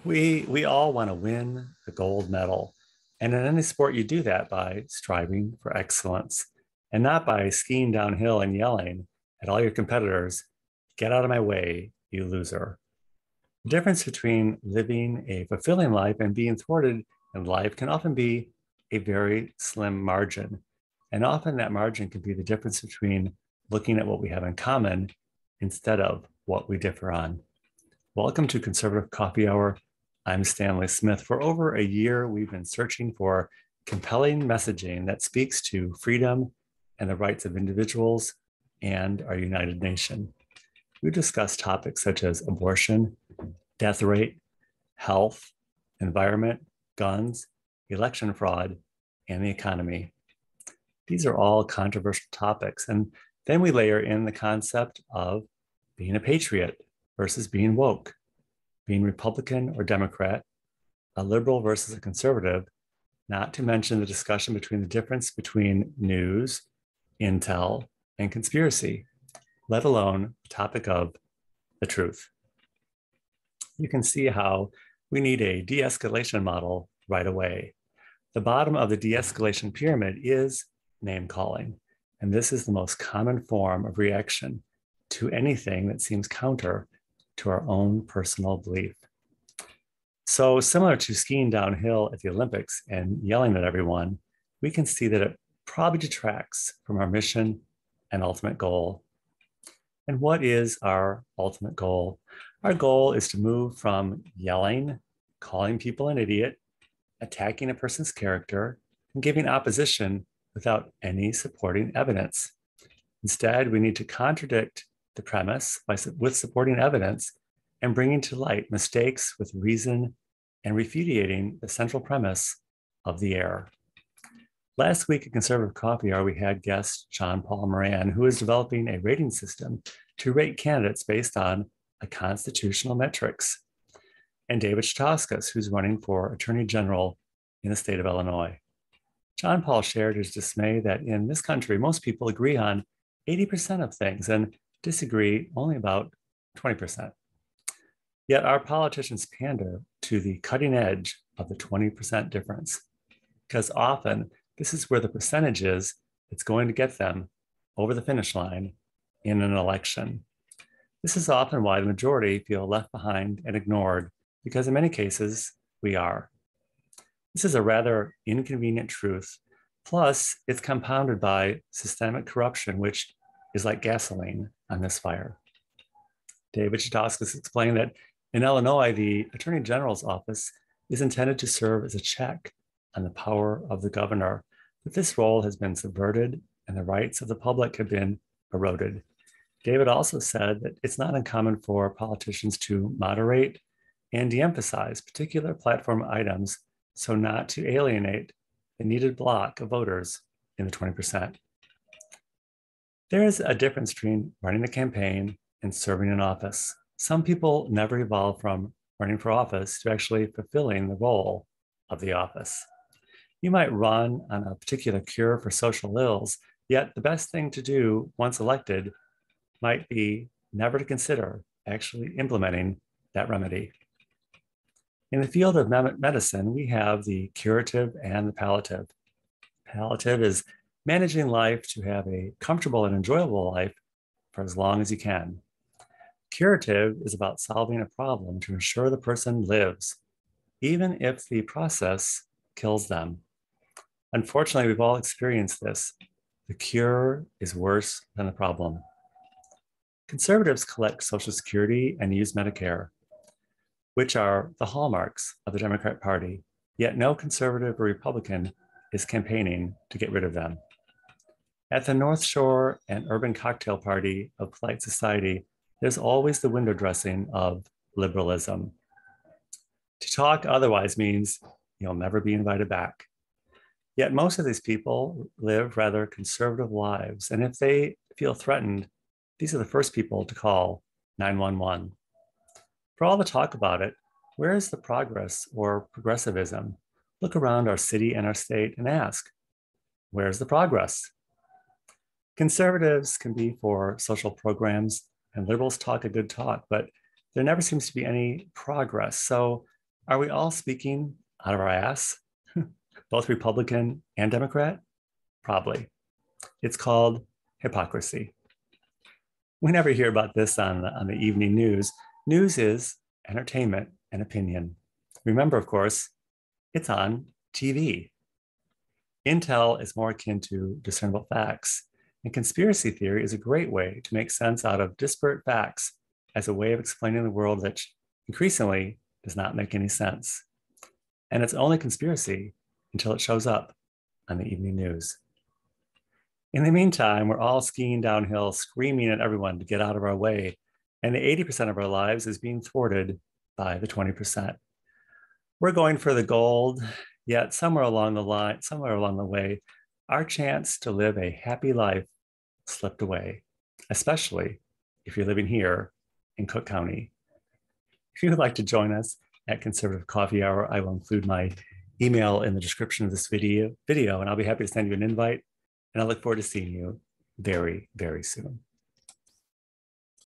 We all want to win the gold medal. And in any sport, you do that by striving for excellence and not by skiing downhill and yelling at all your competitors, get out of my way, you loser. The difference between living a fulfilling life and being thwarted in life can often be a very slim margin. And often that margin can be the difference between looking at what we have in common instead of what we differ on. Welcome to Conservative Coffee Hour. I'm Stanley Smith. For over a year, we've been searching for compelling messaging that speaks to freedom and the rights of individuals and our United Nation. We discuss topics such as abortion, death rate, health, environment, guns, election fraud, and the economy. These are all controversial topics. And then we layer in the concept of being a patriot versus being woke, being Republican or Democrat, a liberal versus a conservative, not to mention the discussion between the difference between news, intel, and conspiracy, let alone the topic of the truth. You can see how we need a de-escalation model right away. The bottom of the de-escalation pyramid is name calling, and this is the most common form of reaction to anything that seems counter to our own personal belief. So similar to skiing downhill at the Olympics and yelling at everyone, we can see that it probably detracts from our mission and ultimate goal. And what is our ultimate goal? Our goal is to move from yelling, calling people an idiot, attacking a person's character, and giving opposition without any supporting evidence. Instead, we need to contradict the premise with supporting evidence and bringing to light mistakes with reason and refuting the central premise of the error. Last week at Conservative Coffee Hour, we had guest John Paul Moran, who is developing a rating system to rate candidates based on a constitutional metrics, and David Chitauskas, who's running for Attorney General in the state of Illinois. John Paul shared his dismay that in this country, most people agree on 80% of things and disagree only about 20%. Yet our politicians pander to the cutting edge of the 20% difference, because often this is where the percentage is that's going to get them over the finish line in an election. This is often why the majority feel left behind and ignored, because in many cases, we are. This is a rather inconvenient truth. Plus, it's compounded by systemic corruption, which is like gasoline on this fire. David Chitauskas explained that in Illinois, the Attorney General's office is intended to serve as a check on the power of the governor, but this role has been subverted and the rights of the public have been eroded. David also said that it's not uncommon for politicians to moderate and de-emphasize particular platform items so not to alienate the needed block of voters in the 20%. There is a difference between running a campaign and serving in office. Some people never evolve from running for office to actually fulfilling the role of the office. You might run on a particular cure for social ills, yet the best thing to do once elected might be never to consider actually implementing that remedy. In the field of medicine, we have the curative and the palliative. Palliative is managing life to have a comfortable and enjoyable life for as long as you can. Curative is about solving a problem to ensure the person lives, even if the process kills them. Unfortunately, we've all experienced this. The cure is worse than the problem. Conservatives collect Social Security and use Medicare, which are the hallmarks of the Democrat Party, yet no conservative or Republican is campaigning to get rid of them. At the Northshore and Urban Cocktail Party of polite society, there's always the window dressing of liberalism. To talk otherwise means you'll never be invited back. Yet most of these people live rather conservative lives, and if they feel threatened, these are the first people to call 911. For all the talk about it, where is the progress or progressivism? Look around our city and our state and ask, where's the progress? Conservatives can be for social programs and liberals talk a good talk, but there never seems to be any progress. So Are we all speaking out of our ass? Both Republican and Democrat? Probably. It's called hypocrisy. We never hear about this on the evening news. News is entertainment and opinion. Remember, of course, it's on TV. Intel is more akin to discernible facts, and conspiracy theory is a great way to make sense out of disparate facts as a way of explaining the world that increasingly does not make any sense. And it's only conspiracy until it shows up on the evening news. In the meantime, we're all skiing downhill, screaming at everyone to get out of our way, and the 80% of our lives is being thwarted by the 20%. We're going for the gold, yet somewhere along the way, our chance to live a happy life slipped away, especially if you're living here in Cook County. If you would like to join us at Conservative Coffee Hour, I will include my email in the description of this video, and I'll be happy to send you an invite. And I look forward to seeing you very, very soon.